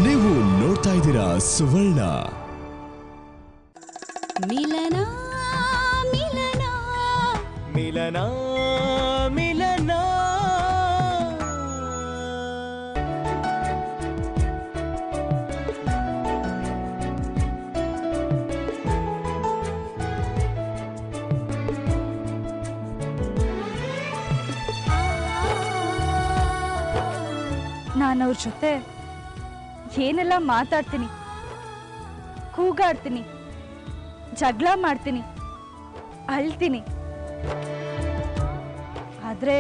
ನೀವು ನೋಡ್ತಾ ಇದ್ದೀರಾ ಸುವರ್ಣ. ಮಿಲನ ಮಿಲನ ಮಿಲನ ಮಿಲನ. ನಾನು ಅವ್ರ ಜೊತೆ ಏನೆಲ್ಲ ಮಾತಾಡ್ತೀನಿ, ಕೂಗಾಡ್ತೀನಿ, ಜಗಳ ಮಾಡ್ತೀನಿ, ಅಳ್ತೀನಿ. ಆದರೆ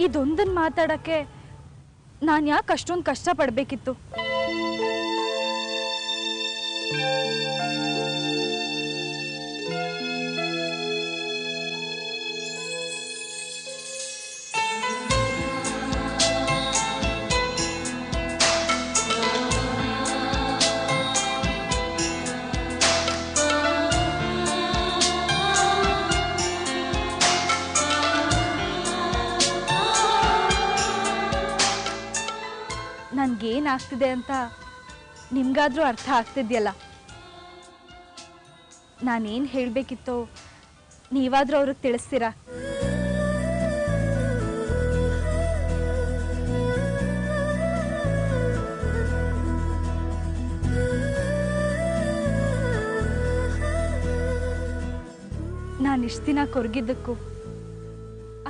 ಇದೊಂದನ್ನು ಮಾತಾಡೋಕ್ಕೆ ನಾನು ಯಾಕೆ ಅಷ್ಟೊಂದು ಕಷ್ಟಪಡಬೇಕಿತ್ತು? ನನಗೇನಾಗ್ತಿದೆ ಅಂತ ನಿಮ್ಗಾದ್ರೂ ಅರ್ಥ ಆಗ್ತಿದ್ಯಲ್ಲ. ನಾನೇನು ಹೇಳಬೇಕಿತ್ತೋ ನೀವಾದ್ರೂ ಅವ್ರಿಗೆ ತಿಳಿಸ್ತೀರಾ? ನಾನು ಇಷ್ಟು ದಿನ ಕೊರಗಿದ್ದಕ್ಕೂ,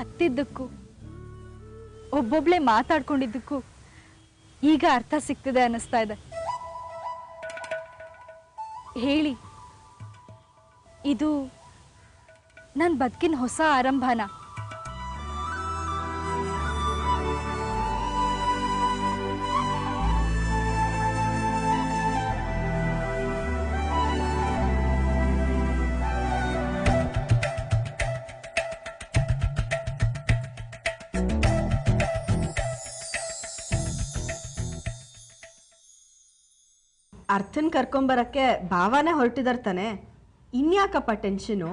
ಅತ್ತಿದ್ದಕ್ಕೂ, ಒಬ್ಬೊಬ್ಳೆ ಮಾತಾಡ್ಕೊಂಡಿದ್ದಕ್ಕೂ ಈಗ ಅರ್ಥ ಸಿಗ್ತಿದೆ ಅನ್ನಿಸ್ತಾ ಇದೆ. ಹೇಳಿ, ಇದು ನನ್ನ ಬದುಕಿನ ಹೊಸ ಆರಂಭನ? ಅರ್ಥನ್ ಕರ್ಕೊಂಬರಕ್ಕೆ ಭಾವನೆ ಹೊರಟಿದಾರ ತಾನೆ, ಇನ್ಯಾಕಪ್ಪ ಟೆನ್ಷನು?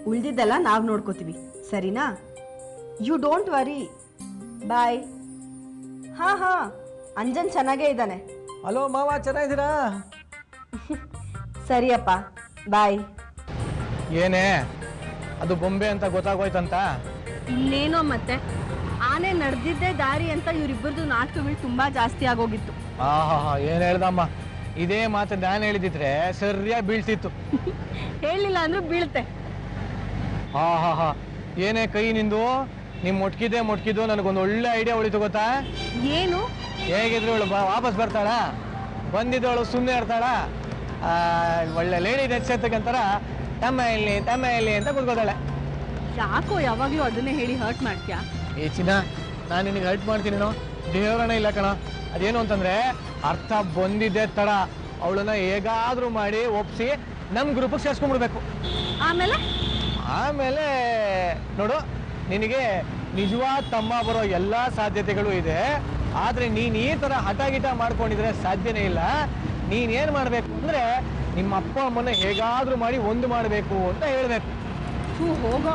ಉಳ್ದಿದ್ದೆಲ್ಲ ನಾವು ನೋಡ್ಕೋತೀವಿ, ಸರಿನಾ? You don't worry. ಬಾಯ್. ಹಾ ಅಂಜನ್ ಚೆನ್ನಾಗೇ ಇದ್ದಾನೆ. ಹಲೋ ಮಾವ, ಚೆನ್ನಾಗಿದ್ದೀರಾ? ಸರಿಯಪ್ಪ, ಬಾಯ್. ಏನೇ ಅದು ಬೊಂಬೆ ಅಂತ ಗೊತ್ತಾಗೋಯ್ತಂತ? ಇನ್ನೇನೋ ಮತ್ತೆ, ಆನೆ ನಡೆದಿದ್ದೇ ದಾರಿ ಅಂತ ಇವರಿಬ್ಬರದು ನಾಟಕಗಳು ತುಂಬಾ ಜಾಸ್ತಿ ಆಗೋಗಿತ್ತು. ಏನ್ ಹೇಳ್ದಮ್ಮ, ಇದೇ ಮಾತು ನಾನು ಹೇಳಿದಿದ್ರೆ ಸರಿಯಾಗಿ ಬೀಳ್ತಿತ್ತು. ಹೇಳಿಲ್ಲ ಅಂದ್ರೂ ಬೀಳುತ್ತೆ. ಏನೇ ಕೈ ನಿಂದು, ನಿಮ್ ಮೊಟ್ಕಿದ್ದು ನನಗೊಂದು ಒಳ್ಳೆ ಐಡಿಯಾ ಉಳಿತು ಗೊತ್ತಾ? ಏನು? ಹೇಗಿದ್ರು ಅವಳು ವಾಪಸ್ ಬರ್ತಾಳ, ಬಂದಿದ್ದವಳು ಸುಮ್ಮನೆ ಇರ್ತಾಳ, ಒಳ್ಳೆ ಲೇಡಿ ನೆಚ್ಸತ್ತಕ್ಕಂತಾರ ತಮ್ಮ ಇಲ್ಲಿ ಅಂತ ಕೂತ್ಕೋತಾಳೆ. ಯಾಕೋ ಯಾವಾಗ್ಲೂ ಅದನ್ನೇ ಹೇಳಿ ಹರ್ಟ್ ಮಾಡ್ತೀಯಾ? ಏ ಚಿನ್ನ, ನಾನು ನಿನಗೆ ಹರ್ಟ್ ಮಾಡ್ತೀನಿ ದೇವರಣ ಇಲ್ಲ ಕಣ. ಅದೇನು ಅಂತಂದ್ರೆ ಅರ್ಥ ಬಂದಿದ್ದೆ ತಡ, ಅವಳನ್ನ ಹೇಗಾದ್ರೂ ಮಾಡಿ ಒಪ್ಸಿ ನಮ್ ಗ್ರೂಪಿಗೆ ಸೇರ್ಸ್ಕೊಂಡ್ಬಿಡ್ಬೇಕು. ಆಮೇಲೆ ನೋಡು, ನಿನಗೆ ನಿಜವಾದ ತಮ್ಮ ಬರೋ ಎಲ್ಲಾ ಸಾಧ್ಯತೆಗಳು ಇದೆ. ಆದ್ರೆ ನೀನ್ ಈ ತರ ಹಠ ಮಾಡ್ಕೊಂಡಿದ್ರೆ ಸಾಧ್ಯನೇ ಇಲ್ಲ. ನೀನೇನ್ ಮಾಡ್ಬೇಕು ಅಂದ್ರೆ ನಿಮ್ಮ ಅಪ್ಪ ಅಮ್ಮನ ಹೇಗಾದ್ರೂ ಮಾಡಿ ಒಂದು ಮಾಡ್ಬೇಕು ಅಂತ ಹೇಳ್ಬೇಕು. ಹೋಗೋ,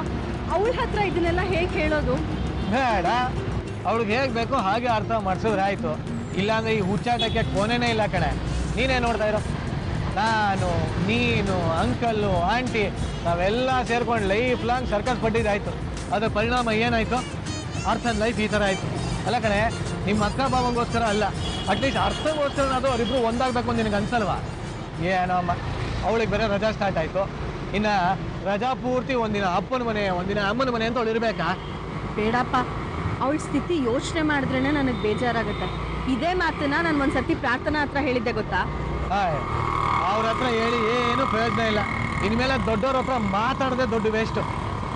ಅವಳ ಹತ್ರ ಇದನ್ನೆಲ್ಲ ಹೇಗೆ ಹೇಳೋದು? ಬೇಡ, ಅವಳಿಗೆ ಹೇಗ್ ಬೇಕೋ ಹಾಗೆ ಅರ್ಥ ಮಾಡಿಸಿದ್ರೆ ಆಯ್ತು. ಇಲ್ಲಾಂದ್ರೆ ಈ ಹುಚ್ಚಾಟಕ್ಕೆ ಕೊನೆನೇ ಇಲ್ಲ ಕಣೆ. ನೀನೇ ನೋಡ್ತಾ ಇರೋ, ನಾನು, ನೀನು, ಅಂಕಲ್ಲು, ಆಂಟಿ ನಾವೆಲ್ಲ ಸೇರ್ಕೊಂಡು ಲೈಫ್ ಲಾಂಗ್ ಸರ್ಕಸ್ ಪಟ್ಟಿದ್ದಾಯ್ತು. ಅದ್ರ ಪರಿಣಾಮ ಏನಾಯ್ತು? ಅರ್ಥದ ಲೈಫ್ ಈ ಥರ ಆಯ್ತು ಅಲ್ಲ ಕಣೆ. ನಿಮ್ಮ ಅಕ್ಕ ಬಾವಂಗೋಸ್ಕರ ಅಲ್ಲ, ಅಟ್ಲೀಸ್ಟ್ ಅರ್ಥಗೋಸ್ಕರ ಅದು ಅವರಿಬ್ರು ಒಂದಾಗಬೇಕು ಅಂತ ನಿನಗೆ ಅನ್ಸಲ್ವಾ? ಏನೋ ಅಮ್ಮ, ಅವಳಿಗೆ ಬೇರೆ ರಜಾ ಸ್ಟಾರ್ಟ್ ಆಯಿತು. ಇನ್ನು ರಜಾ ಪೂರ್ತಿ ಒಂದಿನ ಅಪ್ಪನ ಮನೆ, ಒಂದಿನ ಅಮ್ಮನ ಮನೆ ಅಂತ ಅವಳು ಇರಬೇಕಾ? ಬೇಡಪ್ಪ, ಅವಳ ಸ್ಥಿತಿ ಯೋಚನೆ ಮಾಡಿದ್ರೇನೆ ನನಗೆ ಬೇಜಾರಾಗುತ್ತೆ. ಇದೇ ಮಾತನ್ನ ನಾನು ಒಂದ್ಸತಿ ಪ್ರಾರ್ಥನಾ ಹತ್ರ ಹೇಳಿದ್ದೆ ಗೊತ್ತಾ? ಅವ್ರ ಹತ್ರ ಹೇಳಿ ಏನು ಪ್ರಯೋಜನ ಇಲ್ಲ. ಇನ್ಮೇಲೆ ದೊಡ್ಡವ್ರ ಹತ್ರ ಮಾತಾಡದೆ ದೊಡ್ಡ ವೇಸ್ಟು.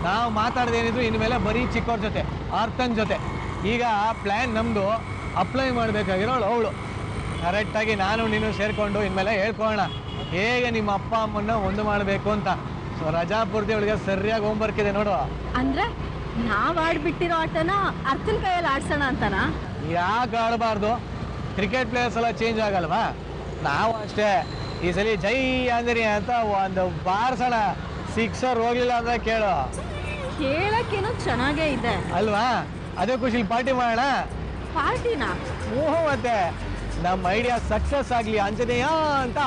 ನಾವು ಮಾತಾಡದೇನಿದ್ರು ಇನ್ಮೇಲೆ ಬರೀ ಚಿಕ್ಕವ್ರ ಜೊತೆ, ಅರ್ಥನ್ ಜೊತೆ. ಈಗ ಪ್ಲ್ಯಾನ್ ನಮ್ಮದು, ಅಪ್ಲೈ ಮಾಡಬೇಕಾಗಿರೋಳು ಅವಳು. ಕರೆಕ್ಟಾಗಿ ನಾನು ನೀನು ಸೇರಿಕೊಂಡು ಇನ್ಮೇಲೆ ಹೇಳ್ಕೊಳ್ಳೋಣ ಹೇಗೆ ನಿಮ್ಮ ಅಪ್ಪ ಅಮ್ಮನ್ನ ಒಂದು ಮಾಡಬೇಕು ಅಂತ. ಸೊ ರಜಾ ಪೂರ್ತಿ ಅವಳಿಗೆ ಸರಿಯಾಗಿ ಹೋಮ್ವರ್ಕ್ ಇದೆ ನೋಡು. ಅಂದ್ರೆ ನಾವು ಆಡ್ಬಿಟ್ಟಿರೋ ಆಟನ ಅರ್ಥನ ಕೈಯಲ್ಲಿ ಆಡ್ಸೋಣ ಅಂತನಾ? ಯಾಕೆ ಆಡಬಾರ್ದು? ಕ್ರಿಕೆಟ್ ಪ್ಲೇಯರ್ಸ್ ಎಲ್ಲ ಚೇಂಜ್ ಆಗಲ್ವಾ? ನಾವು ಅಷ್ಟೇ. ಈ ಸಲ ಜೈ ಅಂದಿರಿ ಅಂತ ಒಂದು ಬಾರ್ಸೋಣ. ಸಿಕ್ಸರ್ ಹೋಗ್ಲಿಲ್ಲ ಅಂದ್ರೆ ಕೇಳು, ಕೇಳಕ್ಕೇನೋ ಚೆನ್ನಾಗೇ ಇದೆ ಅಲ್ವಾ? ಅದೇ ಖುಷಿಲಿ ಪಾರ್ಟಿ ಮಾಡೋಣ. ಪಾರ್ಟಿನಾ? ಮತ್ತೆ ನಮ್ಮ ಐಡಿಯಾ ಸಕ್ಸಸ್ ಆಗ್ಲಿ ಆಂಜನೇಯ ಅಂತ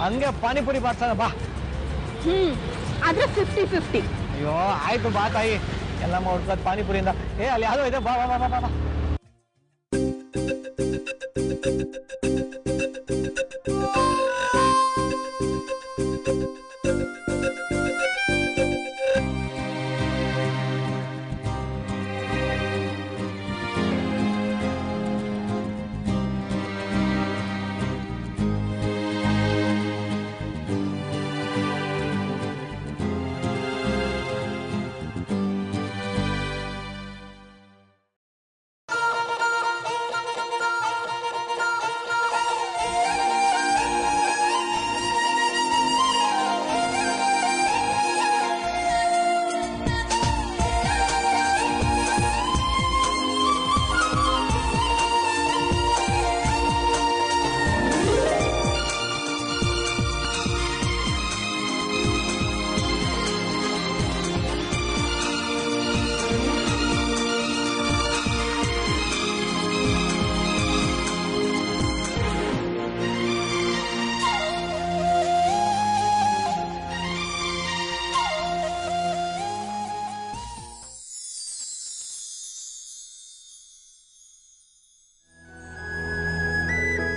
ಹಂಗೆ ಪಾನಿಪುರಿ ಬಾರ್ಸೋಣ ಬಾ. ಆದ್ರೆ 50-50. ಅಯ್ಯೋ ಆಯ್ತು ಬಾ ತಾಯಿ, ಎಲ್ಲ ಹುಡ್ಕೋದ್ ಪಾನಿಪುರಿಯಿಂದ. ಅಲ್ಲಿ ಯಾವುದೋ ಇದೆ, ಬಾ ಬಾ ಬಾ ಬಾ ಬಾ.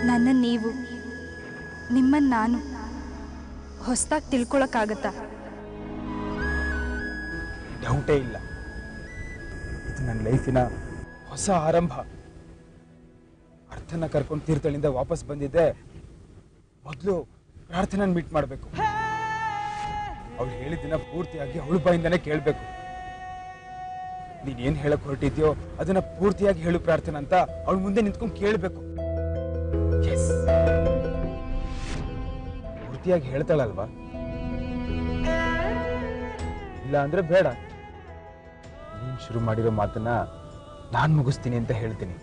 ನನ್ನನ್ನು ನೀವು, ನಿಮ್ಮನ್ನು ನಾನು ಹೊಸದಾಗಿ ತಿಳ್ಕೊಳಕ್ಕಾಗತ್ತಾ? ಡೌಟೇ ಇಲ್ಲ, ಇದು ನನ್ನ ಲೈಫಿನ ಹೊಸ ಆರಂಭ. ಅರ್ಥನ ಕರ್ಕೊಂಡು ತೀರ್ಥಳಿಂದ ವಾಪಸ್ ಬಂದಿದ್ದೆ. ಮೊದಲು ಪ್ರಾರ್ಥನಾ ಮೀಟ್ ಮಾಡಬೇಕು. ಅವಳು ಹೇಳಿದ್ದನ್ನ ಪೂರ್ತಿಯಾಗಿ ಅವಳ ಬಾಯಿಂದನೇ ಕೇಳಬೇಕು. ನೀನೇನು ಹೇಳಕ್ ಹೊರಟಿದ್ಯೋ ಅದನ್ನ ಪೂರ್ತಿಯಾಗಿ ಹೇಳು ಪ್ರಾರ್ಥನಾ ಅಂತ ಅವಳ ಮುಂದೆ ನಿಂತ್ಕೊಂಡು ಕೇಳಬೇಕು. ಪೂರ್ತಿಯಾಗಿ ಹೇಳ್ತಾಳಲ್ವಾ? ಇಲ್ಲ ಅಂದ್ರೆ ಬೇಡ, ನೀನ್ ಶುರು ಮಾಡಿರೋ ಮಾತನ್ನ ನಾನ್ ಮುಗಿಸ್ತೀನಿ ಅಂತ ಹೇಳ್ತೀನಿ.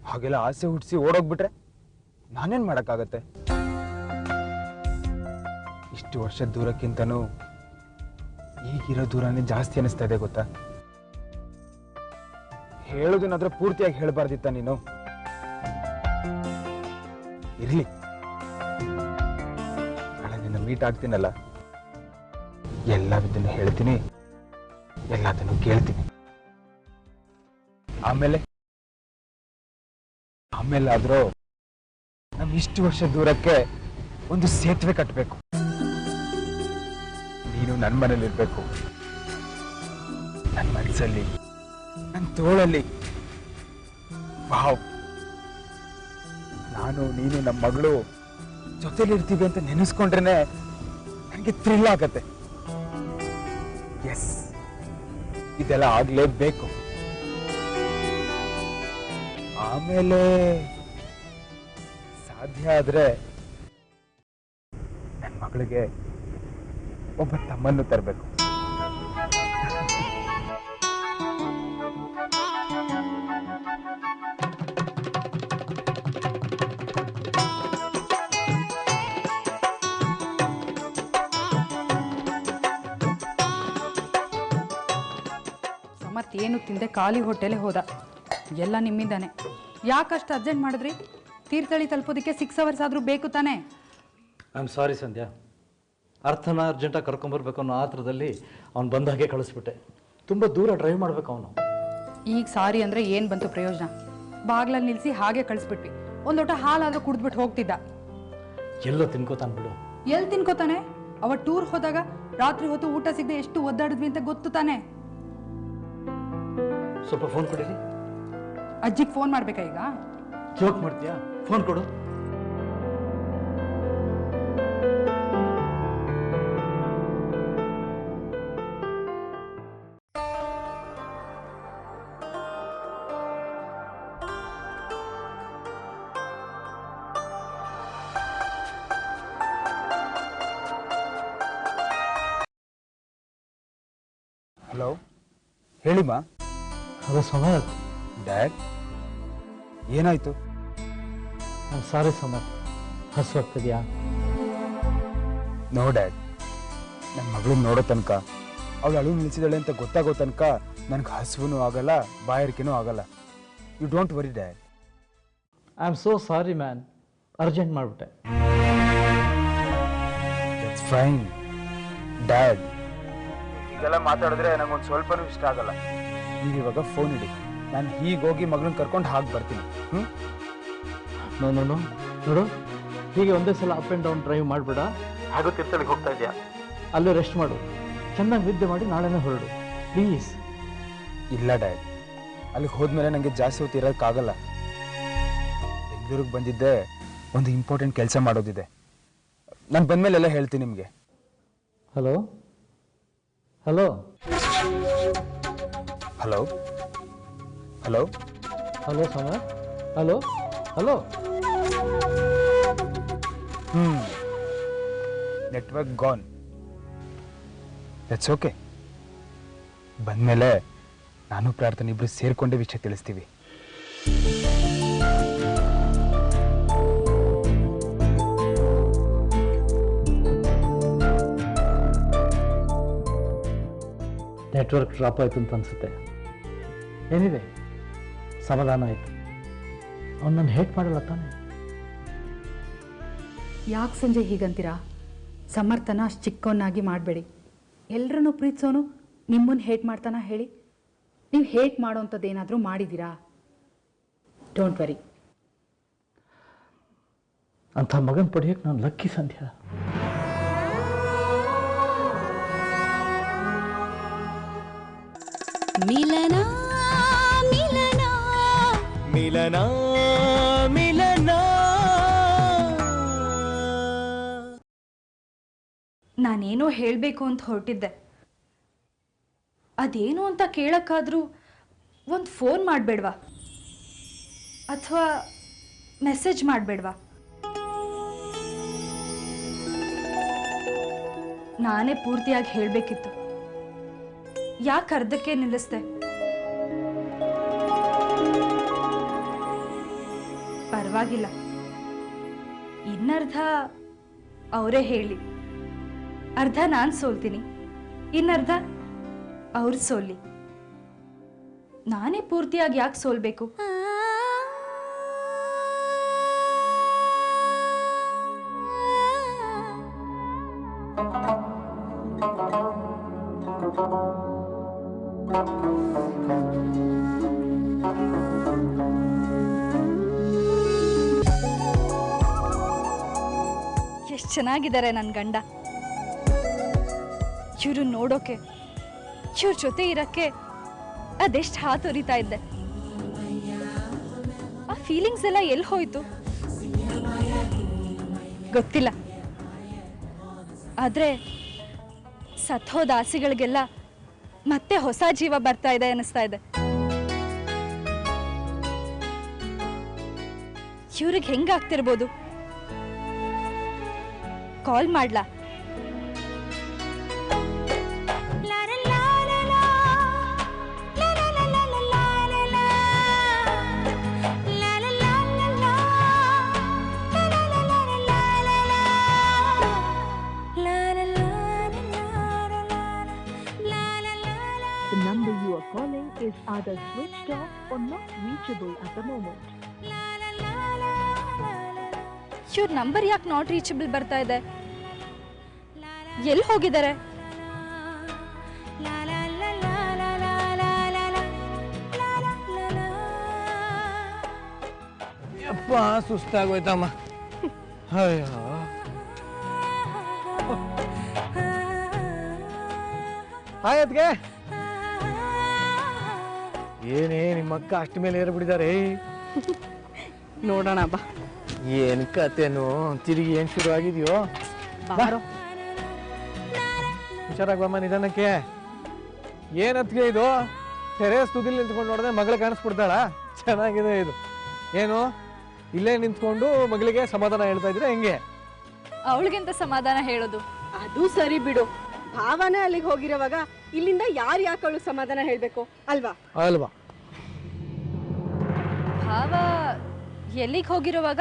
ಹಾಗೆಲ್ಲ ಆಸೆ ಹುಟ್ಟಿಸಿ ಓಡೋಗ್ಬಿಟ್ರೆ ನಾನೇನ್ ಮಾಡಕ್ಕಾಗತ್ತೆ? ಇಷ್ಟು ವರ್ಷದ ದೂರಕ್ಕಿಂತನೂ ಈಗಿರೋ ದೂರನೇ ಜಾಸ್ತಿ ಅನಿಸ್ತಾ ಇದೆ ಗೊತ್ತಾ? ಹೇಳೋದನ್ನಾದ್ರೆ ಪೂರ್ತಿಯಾಗಿ ಹೇಳಬಾರ್ದಿತ್ತ ನೀನು? ಇರ್ಲಿ, ನಾಳೆ ನಿನ್ನ ಮೀಟ್ ಆಗ್ತೀನಲ್ಲ, ಎಲ್ಲದನ್ನು ಹೇಳ್ತೀನಿ, ಎಲ್ಲದನ್ನು ಕೇಳ್ತೀನಿ. ಆಮೇಲಾದ್ರೂ ನಮ್ ಇಷ್ಟು ವರ್ಷ ದೂರಕ್ಕೆ ಒಂದು ಸೇತುವೆ ಕಟ್ಟಬೇಕು. ನೀನು ನನ್ನ ಮನೇಲಿ ಇರ್ಬೇಕು, ನನ್ನ ಮನಸ್ಸಲ್ಲಿ, ನನ್ನ ತೋಳಲ್ಲಿ. ವಾವ್, ನಾನು ನೀನು ನಮ್ಮ ಮಗಳು ಜೊತೆಲಿರ್ತೀವಿ ಅಂತ ನೆನೆಸ್ಕೊಂಡ್ರೆ ನನಗೆ ಥ್ರಿಲ್ ಆಗತ್ತೆ. ಎಸ್, ಇದೆಲ್ಲ ಆಗ್ಲೇಬೇಕು. ಆಮೇಲೆ ಸಾಧ್ಯ ಆದ್ರೆ ನನ್ನ ಮಗಳಿಗೆ ಒಬ್ಬ ತಮ್ಮನ್ನು ತರಬೇಕು. ಮತ್ತೇನು ತಿಂದೆ ಖಾಲಿ ಹೊಟ್ಟೆಲೆ ಹೋದ. ಎಲ್ಲ ನಿಮ್ಮಿಂದಾನೆ. ಯಾಕಷ್ಟು ಅರ್ಜೆಂಟ್ ಮಾಡಿದ್ರಿ? ತೀರ್ಥಹಳ್ಳಿ ತಲುಪೋದಕ್ಕೆ 6 hours ಆದರೂ ಬೇಕು ತಾನೇ? ಐ ಆಮ್ ಸಾರಿ ಸಂಧ್ಯಾ, ಅರ್ಥನ ಅರ್ಜೆಂಟಾಗಿ ಕರ್ಕೊಂಬರ್ಬೇಕು ಅನ್ನೋ ಆತರದಲ್ಲಿ ಅವ್ನು ಬಂದಾಗೆ ಕಳಿಸ್ಬಿಟ್ಟೆ. ತುಂಬ ದೂರ ಡ್ರೈವ್ ಮಾಡಬೇಕು ಅವನು. ಈಗ ಸಾರಿ ಅಂದರೆ ಏನು ಬಂತು ಪ್ರಯೋಜನ? ಬಾಗ್ಲಲ್ಲಿ ನಿಲ್ಲಿಸಿ ಹಾಗೆ ಕಳಿಸ್ಬಿಟ್ವಿ. ಒಂದು ಲೋಟ ಹಾಲಾದರೂ ಕುಡಿದ್ಬಿಟ್ಟು ಹೋಗ್ತಿದ್ದ. ಎಲ್ಲೋ ತಿನ್ಕೋತಾನೆ ಬಿಡು. ಎಲ್ಲಿ ತಿನ್ಕೋತಾನೆ? ಅವ ಟೂರ್ ಹೋದಾಗ ರಾತ್ರಿ ಹೊತ್ತು ಊಟ ಸಿಗದೆ ಎಷ್ಟು ಒದ್ದಾಡಿದ್ವಿ ಅಂತ ಗೊತ್ತು ತಾನೆ. ಸ್ವಲ್ಪ ಫೋನ್ ಕೊಡಿರಿ. ಅಜ್ಜಿಗೆ ಫೋನ್ ಮಾಡ್ಬೇಕಾ ಈಗ? ಜೋಕ್ ಮಾಡ್ತೀಯಾ? ಫೋನ್ ಕೊಡು. ಹಲೋ, ಹೇಳಿಮಾ. ಹಲೋ ಸಮರ್ಥ್. ಡ್ಯಾಡ್, ಏನಾಯ್ತು? ಸಾರಿ ಸಮರ್ಥ್, ಹಸುವಾಗ್ತಿದ್ಯಾ? ನೋ ಡ್ಯಾಡ್, ನನ್ನ ಮಗಳನ್ನ ನೋಡೋ ತನಕ ಅವಳು ಅಳು ನಿಲ್ಸಿದಾಳೆ ಅಂತ ಗೊತ್ತಾಗೋ ತನಕ ನನಗೆ ಹಸುವೂ ಆಗಲ್ಲ ಬಾಯಾರಿಕೆನೂ ಆಗಲ್ಲ. You don't worry dad. I am so sorry man, urgent ಮಾಡಿಬಿಟ್ಟೆ. That's fine dad. ಇದೆಲ್ಲ ಮಾತಾಡಿದ್ರೆ ನಂಗೊಂದು ಸ್ವಲ್ಪನೂ ಇಷ್ಟ ಆಗಲ್ಲ. ನೀವು ಇವಾಗ ಫೋನ್ ಇಡಿ, ನಾನು ಹೀಗೋಗಿ ಮಗಳನ್ನ ಕರ್ಕೊಂಡು ಹಾಗೆ ಬರ್ತೀನಿ. ನೋಡು, ಹೀಗೆ ಒಂದೇ ಸಲ ಅಪ್ ಆ್ಯಂಡ್ ಡೌನ್ ಡ್ರೈವ್ ಮಾಡಬೇಡ. ಹಾಗೂ ತೀರ್ಥಳಿಗೆ ಹೋಗ್ತಾ ಇದೆಯಾ, ಅಲ್ಲೇ ರೆಸ್ಟ್ ಮಾಡು, ಚೆನ್ನಾಗಿ ನಿದ್ದೆ ಮಾಡಿ ನಾಳೆನೇ ಹೊರಡು ಪ್ಲೀಸ್. ಇಲ್ಲ ಡ್ಯಾಡ್, ಅಲ್ಲಿಗೆ ಹೋದ್ಮೇಲೆ ನನಗೆ ಜಾಸ್ತಿ ಹೊತ್ತು ಇರೋಕ್ಕಾಗಲ್ಲ. ಬೆಂಗಳೂರಿಗೆ ಬಂದಿದ್ದೆ ಒಂದು ಇಂಪಾರ್ಟೆಂಟ್ ಕೆಲಸ ಮಾಡೋದಿದೆ. ನಾನು ಬಂದಮೇಲೆಲ್ಲ ಹೇಳ್ತೀನಿ ನಿಮಗೆ. Hello hello hello hello hello Samar, hello hello. Network gone. That's okay. ಬಂದಮೇಲೆ ನಾನು ಪ್ರಾರ್ಥನೆ ಇಬ್ಬರು ಸೇರ್ಕೊಂಡೇ ವಿಷಯ ತಿಳಿಸ್ತೀವಿ. ನೆಟ್ವರ್ಕ್ ಡ್ರಾಪ್ ಆಯಿತು ಅಂತ ಅನಿಸುತ್ತೆ. ಏನಿದೆ, ಸಮಾಧಾನ ಆಯಿತು. ಅವ್ನು ನನ್ನ ಹೇಟ್ ಮಾಡಲ್ಲ ತಾನೆ? ಯಾಕೆ ಸಂಜೆ ಹೀಗಂತೀರಾ? ಸಮರ್ಥನ ಅಷ್ಟು ಚಿಕ್ಕವನ್ನಾಗಿ ಮಾಡಬೇಡಿ. ಎಲ್ಲರನ್ನೂ ಪ್ರೀತಿಸೋನು ನಿಮ್ಮನ್ನು ಹೇಟ್ ಮಾಡ್ತಾನ ಹೇಳಿ? ನೀವು ಹೇಟ್ ಮಾಡೋವಂಥದ್ದು ಏನಾದರೂ ಮಾಡಿದ್ದೀರಾ? Don't worry. ಅಂಥ ಮಗನ ಪಡೆಯೋಕ್ಕೆ ನಾನು ಲಕ್ಕಿ ಸಂಧ್ಯಾ. ಮಿಲನ ಮಿಲನ ಮಿಲನ ಮಿಲನ. ನಾನೇನೋ ಹೇಳಬೇಕು ಅಂತ ಹೊರಟಿದ್ದೆ. ಅದೇನು ಅಂತ ಕೇಳೋಕ್ಕಾದರೂ ಒಂದು ಫೋನ್ ಮಾಡಬೇಡ್ವಾ? ಅಥವಾ ಮೆಸೇಜ್ ಮಾಡಬೇಡ್ವಾ? ನಾನೇ ಪೂರ್ತಿಯಾಗಿ ಹೇಳಬೇಕಿತ್ತು. ಯಾಕೆ ಅರ್ಧಕ್ಕೆ ನಿಲ್ಲಿಸ್ದೆ? ಪರವಾಗಿಲ್ಲ, ಇನ್ನರ್ಧ ಅವರೇ ಹೇಳಿ. ಅರ್ಧ ನಾನು ಸೋಲ್ತೀನಿ, ಇನ್ನರ್ಧ ಅವ್ರು ಸೋಲಿ. ನಾನೇ ಪೂರ್ತಿಯಾಗಿ ಯಾಕೆ ಸೋಲ್ಬೇಕು? ಎಷ್ಟು ಚೆನ್ನಾಗಿದ್ದಾರೆ ನನ್ನ ಗಂಡ. ಇವರು ನೋಡೋಕೆ, ಇವ್ರ ಜೊತೆ ಇರಕ್ಕೆ ಅದೆಷ್ಟು ಹಾತೊರಿತಾ ಇದ್ದೆ. ಆ ಫೀಲಿಂಗ್ಸ್ ಎಲ್ಲ ಎಲ್ಲಿ ಹೋಯ್ತು ಗೊತ್ತಿಲ್ಲ. ಆದ್ರೆ ಸತ್ತೋದ ಆಸೆಗಳಿಗೆಲ್ಲ ಮತ್ತೆ ಹೊಸ ಜೀವ ಬರ್ತಾ ಇದೆ ಅನಿಸ್ತಾ ಇದೆ. ಇವ್ರಿಗೆ ಹೆಂಗಾಗ್ತಿರ್ಬೋದು? ಕಾಲ್ ಮಾಡ್ಲಾ? The number you are calling is either switched off or not reachable at the moment. ಇವ್ರ ನಂಬರ್ ಯಾಕೆ ನಾಟ್ ರೀಚಬಲ್ ಬರ್ತಾ ಇದೆ? ಎಲ್ಲಿ ಹೋಗಿದ್ದಾರೆ? ಯಪ್ಪ, ಸುಸ್ತಾಗೋಯ್ತಮ್ಮ. ಅಯ್ಯೋ, ಹಾಯ್ ಅದ್ಗೆ. ಏನೇ ನಿಮ್ಮ ಅಕ್ಕ ಅಷ್ಟ ಮೇಲೆ ಏರ್ಬಿಟ್ಟಿದ್ದಾರೆ? ನೋಡೋಣ ಬಾ. ಏನ್ ಕತೆನೋ, ತಿರುಗಿ ಏನ್ ಶುರು ಆಗಿದೆಯೋ? ಹುಷಾರಾಗಿ ಬಮ್ಮ ನಿಧಾನಕ್ಕೆ. ಏನತ್ಗೆ ಇದು? ಟೆರೇಸ್ ತುದಿಲಿ ನಿಂತ್ಕೊಂಡು ನೋಡಿದ್ರೆ ಮಗಳು ಕಾಣಿಸ್ಬಿಡ್ತಾಳ? ಚೆನ್ನಾಗಿದೆ ಇದು. ಏನು ಇಲ್ಲೇ ನಿಂತ್ಕೊಂಡು ಮಗಳಿಗೆ ಸಮಾಧಾನ ಹೇಳ್ತಾ ಇದ್ರೆ ಹೆಂಗೆ? ಅವಳಿಗೆಂತ ಸಮಾಧಾನ ಹೇಳೋದು? ಅದು ಸರಿ ಬಿಡು. ಭಾವನೆ ಅಲ್ಲಿಗೆ ಹೋಗಿರೋವಾಗ ಇಲ್ಲಿಂದ ಯಾರು ಯಾಕೆ ಅವಳು ಸಮಾಧಾನ ಹೇಳ್ಬೇಕು ಅಲ್ವಾ? ಅಲ್ವಾ? ಭಾವ ಎಲ್ಲಿಗೆ ಹೋಗಿರುವಾಗ?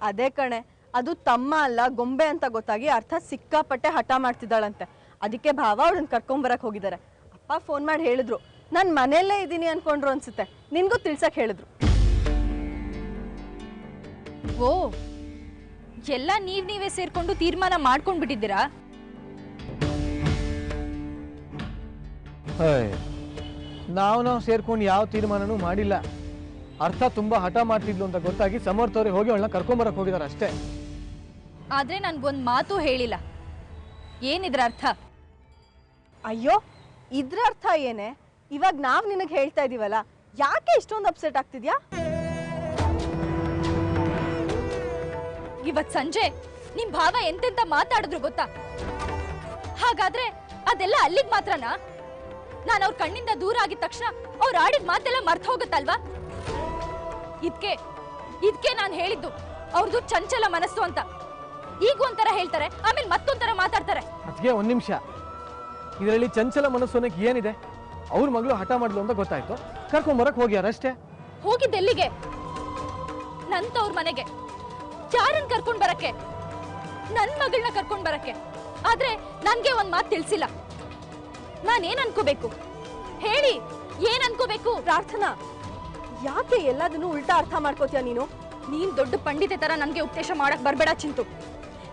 ಅದೇ ಕಣೆ, ಅದು ತಮ್ಮ ಅಲ್ಲ ಗೊಂಬೆ ಅಂತ ಗೊತ್ತಾಗಿ ಅರ್ಥ ಸಿಕ್ಕಾಪಟ್ಟೆ ಹಠ ಮಾಡ್ತಿದ್ದಾಳಂತೆ. ಅದಕ್ಕೆ ಭಾವ ಅವಳನ್ನ ಕರ್ಕೊಂಬರಕ್ ಹೋಗಿದ್ದಾರೆ. ಅಪ್ಪ ಫೋನ್ ಮಾಡಿ ಹೇಳಿದ್ರು, ನಾನು ಮನೆಯಲ್ಲೇ ಇದ್ದೀನಿ ಅನ್ಕೊಂಡ್ರು ಅನ್ಸುತ್ತೆ, ನಿನ್ಗೂ ತಿಳ್ಸಕ್ ಹೇಳಿದ್ರು. ಓ, ಎಲ್ಲ ನೀವೇ ಸೇರ್ಕೊಂಡು ತೀರ್ಮಾನ ಮಾಡ್ಕೊಂಡ್ಬಿಟ್ಟಿದ್ದೀರಾ? ನಾವು ಸೇರ್ಕೊಂಡು ಯಾವ ತೀರ್ಮಾನನೂ ಮಾಡಿಲ್ಲ. ಅರ್ಥ ತುಂಬಾ ಹಠ ಮಾಡ್ತಿದ್ಲು ಅಂತ ಗೊತ್ತಾಗಿ ಸಮರ್ಥ ಅವ್ರಿಗೆ ಹೋಗಿ ಅವಳನ್ನ ಕರ್ಕೊಂಬರಕ್ ಹೋಗಿದಾರೆ ಅಷ್ಟೇ. ಆದ್ರೆ ನನ್ಗೊಂದ್ ಮಾತು ಹೇಳಿಲ್ಲ. ಏನಿದ್ರ ಅರ್ಥ? ಅಯ್ಯೋ, ಇದ್ರ ಅರ್ಥ ಏನೇ? ಇವಾಗ ನಾವ್ ನಿನಗೆ ಹೇಳ್ತಾ ಇದೀವಲ್ಲ, ಯಾಕೆ ಇಷ್ಟೊಂದು ಅಪ್ಸೆಟ್ ಆಗ್ತಿದ್ಯಾ? ಇವತ್ ಸಂಜೆ ನಿಮ್ ಭಾವ ಎಂತೆಂತ ಮಾತಾಡಿದ್ರು ಗೊತ್ತಾ? ಹಾಗಾದ್ರೆ ಅದೆಲ್ಲ ಅಲ್ಲಿಗ್ ಮಾತ್ರನಾ? ನಾನು ಅವ್ರ ಕಣ್ಣಿಂದ ದೂರ ಆಗಿದ ತಕ್ಷಣ ಅವ್ರು ಆಡಿದ ಮಾತೆಲ್ಲ ಮರ್ತ ಹೋಗುತ್ತಲ್ವಾ? ಇದ್ಕೆ ನಾನು ಹೇಳಿದ್ದು ಅವ್ರದ್ದು ಚಂಚಲ ಮನಸ್ಸು ಅಂತ. ಈಗ ಒಂಥರ ಹೇಳ್ತಾರೆ, ಆಮೇಲೆ ಮತ್ತೊಂಥರ ಮಾತಾಡ್ತಾರೆ. ಅದಕ್ಕೆ ಒಂದ್ ನಿಮಿಷ, ಇದರಲ್ಲಿ ಚಂಚಲ ಮನಸ್ಸು ಅನ್ನಕ್ಕೆ ಏನಿದೆ? ಅವ್ರ ಮಗಳು ಹಠ ಮಾಡ್ಲು ಅಂತ ಗೊತ್ತಾಯ್ತು, ಕರ್ಕೊಂಬರಕ್ ಹೋಗ್ಯಾರ ಅಷ್ಟೇ. ಹೋಗಿದ್ದೆಲ್ಲಿಗೆ? ನಂತವ್ರ ಮನೆಗೆ. ಯಾರನ್ನ ಕರ್ಕೊಂಡ್ ಬರಕ್ಕೆ? ನನ್ ಮಗಳನ್ನ ಕರ್ಕೊಂಡ್ ಬರಕ್ಕೆ. ಆದ್ರೆ ನನ್ಗೆ ಒಂದ್ ಮಾತು ತಿಳಿಸಿಲ್ಲ. ನಾನೇನ್ ಅನ್ಕೋಬೇಕು ಹೇಳಿ? ಏನ್ ಅನ್ಕೋಬೇಕು? ಪ್ರಾರ್ಥನಾ, ಯಾಕೆ ಎಲ್ಲದನ್ನು ಉಲ್ಟಾ ಅರ್ಥ ಮಾಡ್ಕೋತೀಯ ನೀನು? ನೀನ್ ದೊಡ್ಡ ಪಂಡಿತೆ ತರ ನನ್ಗೆ ಉಪದೇಶ ಮಾಡಕ್ ಬರ್ಬೇಡ ಚಿಂತು.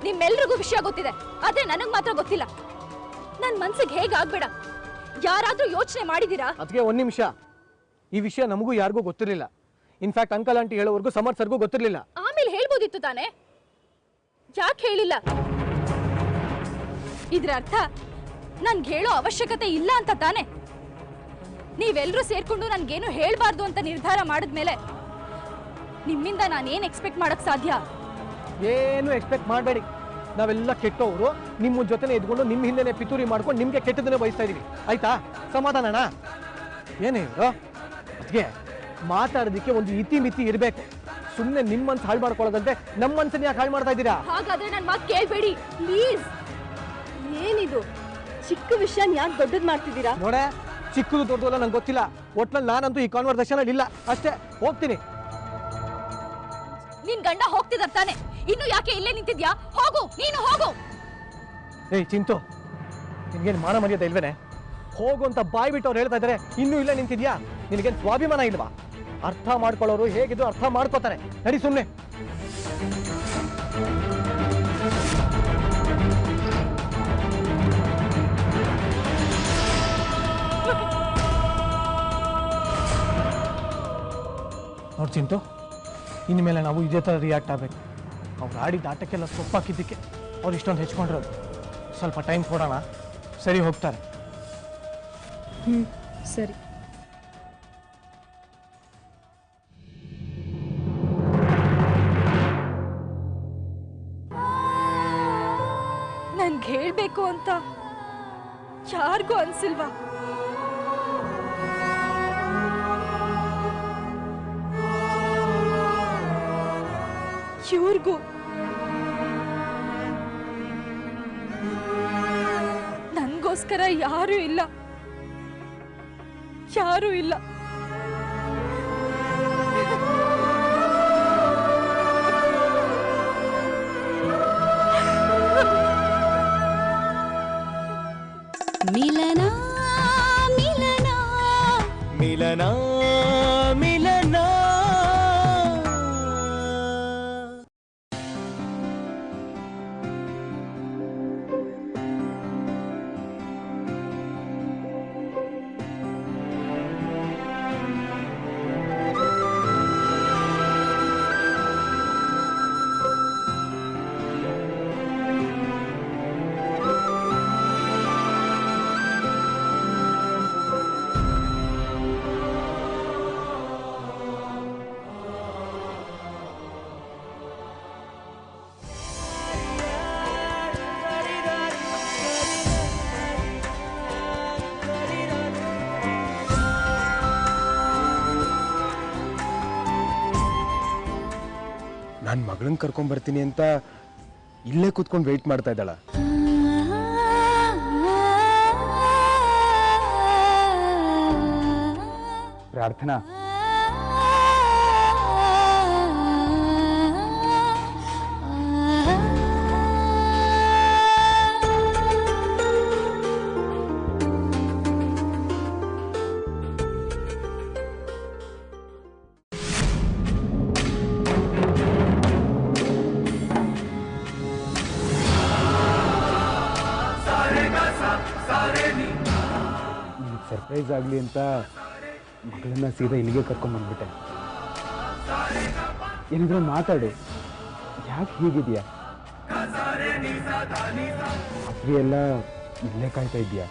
ನಿಮ್ಮೆಲ್ರಿಗೂ ವಿಷಯ ಗೊತ್ತಿದೆ, ಆದ್ರೆ ನನಗ್ ಮಾತ್ರ ಗೊತ್ತಿಲ್ಲ. ನನ್ ಮನ್ಸಿಗೆ ಹೇಗಾಗ್ಬೇಡ. ಯಾರಾದ್ರೂ ಯೋಚನೆ ಮಾಡಿದೀರಾ? ಅದಕ್ಕೆ ಒಂದ್ ನಿಮಿಷ, ಈ ವಿಷಯ ನಮಗೂ ಯಾರಿಗೂ ಗೊತ್ತಿರಲಿಲ್ಲ. ಇನ್ಫ್ಯಾಕ್ಟ್ ಅಂಕಲ್ ಆಂಟಿ ಹೇಳೋವರೆಗೂ ಸಮರ್ಥ್ ಸರ್ಗೂ ಗೊತ್ತಿರಲಿಲ್ಲ. ಆಮೇಲೆ ಹೇಳ್ಬೋದಿತ್ತು ತಾನೆ, ಯಾಕೆ ಹೇಳಿಲ್ಲ? ಇದ್ರ ಅರ್ಥ ನನ್ಗೆ ಹೇಳೋ ಅವಶ್ಯಕತೆ ಇಲ್ಲ ಅಂತ ತಾನೆ? ನೀವೆಲ್ಲರೂ ಸೇರ್ಕೊಂಡು ನನ್ಗೇನು ಹೇಳ್ಬಾರ್ದು ಅಂತ ನಿರ್ಧಾರ ಮಾಡಿದ್ಮೇಲೆ ನಿಮ್ಮಿಂದ ನಾನೇನ್ ಎಕ್ಸ್ಪೆಕ್ಟ್ ಮಾಡಕ್ ಸಾಧ್ಯ? ಏನು ಎಕ್ಸ್ಪೆಕ್ಟ್ ಮಾಡಬೇಡಿ. ನಾವೆಲ್ಲ ಕೆಟ್ಟವರು, ನಿಮ್ಮ ಜೊತೆನೆ ಇದ್ಕೊಂಡು ನಿಮ್ಮ ಹಿಂದೆನೆ ಪಿತೂರಿ ಮಾಡ್ಕೊಂಡು ನಿಮ್ಗೆ ಕೆಟ್ಟದನ್ನೇ ಬಯಸ್ತಾ ಇದೀವಿ. ಆಯ್ತಾ? ಸಮಾಧಾನಣ? ಏನೇ ಇವರು ಅದಕ್ಕೆ ಮಾತಾಡೋದಕ್ಕೆ ಒಂದು ಇತಿ ಮಿತಿ ಇರಬೇಕು. ಸುಮ್ಮನೆ ನಿಮ್ಮ ಮನ್ಸು ಹಾಳು ಮಾಡ್ಕೊಳ್ಳೋದಂತೆ ನಮ್ಮ ಮನ್ಸನ್ನ ಯಾಕೆ ಹಾಳು ಮಾಡ್ತಾ ಇದ್ದೀರಾ? ಹಾಗಾದ್ರೆ ನನ್ನ ಮಾತು ಕೇಳ್ಬೇಡಿ ಪ್ಲೀಸ್. ಏನಿದು ಚಿಕ್ಕ ವಿಷಯ ಯಾಕೆ ದೊಡ್ಡದ್ ಮಾಡ್ತಿದ್ದೀರಾ? ನೋಡೆ, ಚಿಕ್ಕದು ದೊಡ್ಡದಲ್ಲ ನಂಗೆ ಗೊತ್ತಿಲ್ಲ. ಒಟ್ನಲ್ಲಿ ನಾನಂತೂ ಈ ಕಾನ್ವರ್ಸೇಷನ್ ಅಲ್ಲಿ ಇಲ್ಲ ಅಷ್ಟೇ. ಹೋಗ್ತೀನಿ. ನಿನ್ ಗಂಡ ಹೋಗ್ತಿದಾರ ತಾನೆ, ಇನ್ನು ಯಾಕೆ ಇಲ್ಲೇ ನಿಂತಿದ್ಯಾ? ಹೋಗು, ನೀನು ಹೋಗು. ಏಯ್ ಚಿಂತು, ನಿನ್ಗೇನು ಮಾನ ಮರ್ಯಾದೆ ಇಲ್ವೇನೆ? ಹೋಗು ಅಂತ ಬಾಯ್ ಬಿಟ್ಟು ಅವ್ರು ಹೇಳ್ತಾ ಇದ್ದಾರೆ, ಇನ್ನೂ ಇಲ್ಲೇ ನಿಂತಿದ್ಯಾ? ನಿನಗೇನು ಸ್ವಾಭಿಮಾನ ಇಲ್ವಾ? ಅರ್ಥ ಮಾಡ್ಕೊಳ್ಳೋರು ಹೇಗಿದ್ರು ಅರ್ಥ ಮಾಡ್ಕೋತಾರೆ. ನಡಿ ಸುಮ್ಮನೆ. ನೋಡಿ ಚಿಂತು, ಇನ್ಮೇಲೆ ನಾವು ಇದೇ ಥರ ರಿಯಾಕ್ಟ್ ಆಗಬೇಕು. ಅವ್ರು ಆಡಿದ ಆಟಕ್ಕೆಲ್ಲ ಸೊಪ್ಪಾಕಿದ್ದಕ್ಕೆ ಅವ್ರು ಇಷ್ಟೊಂದು ಹೆಚ್ಕೊಂಡಿರೋದು. ಸ್ವಲ್ಪ ಟೈಮ್ ಕೊಡೋಣ, ಸರಿ ಹೋಗ್ತಾರೆ. ಸರಿ. ನನ್ಗೆ ಹೇಳ್ಬೇಕು ಅಂತ ಯಾರಿಗೂ ಅನ್ಸಿಲ್ವಾ? ಇವ್ರಿಗೂ ನನ್ಗೋಸ್ಕರ ಯಾರೂ ಇಲ್ಲ, ಯಾರೂ ಇಲ್ಲ. ಮಿಲನ ಮಿಲನ ಮಿಲನ ಮಿಲನ. ನಾನು ಮಗಳನ್ನ ಕರ್ಕೊಂಡ್ಬರ್ತೀನಿ ಅಂತ ಇಲ್ಲೇ ಕೂತ್ಕೊಂಡು ವೆಯ್ಟ್ ಮಾಡ್ತಾ ಇದ್ದಾಳ. ಪ್ರಾರ್ಥನಾ, ನಿನಗೆ ಸರ್ಪ್ರೈಸ್ ಆಗಲಿ ಅಂತ ಮಗಳನ್ನ ಸೀದಾ ಇಲ್ಲಿಗೆ ಕರ್ಕೊಂಬಂದ್ಬಿಟ್ಟೆ. ಏನಿದ್ರೆ ಮಾತಾಡು, ಯಾಕೆ ಹೀಗಿದೆಯಾ? ರಾತ್ರಿ ಎಲ್ಲ ಇಲ್ಲೇ ಕಾಯ್ತಾ ಇದೆಯಾ?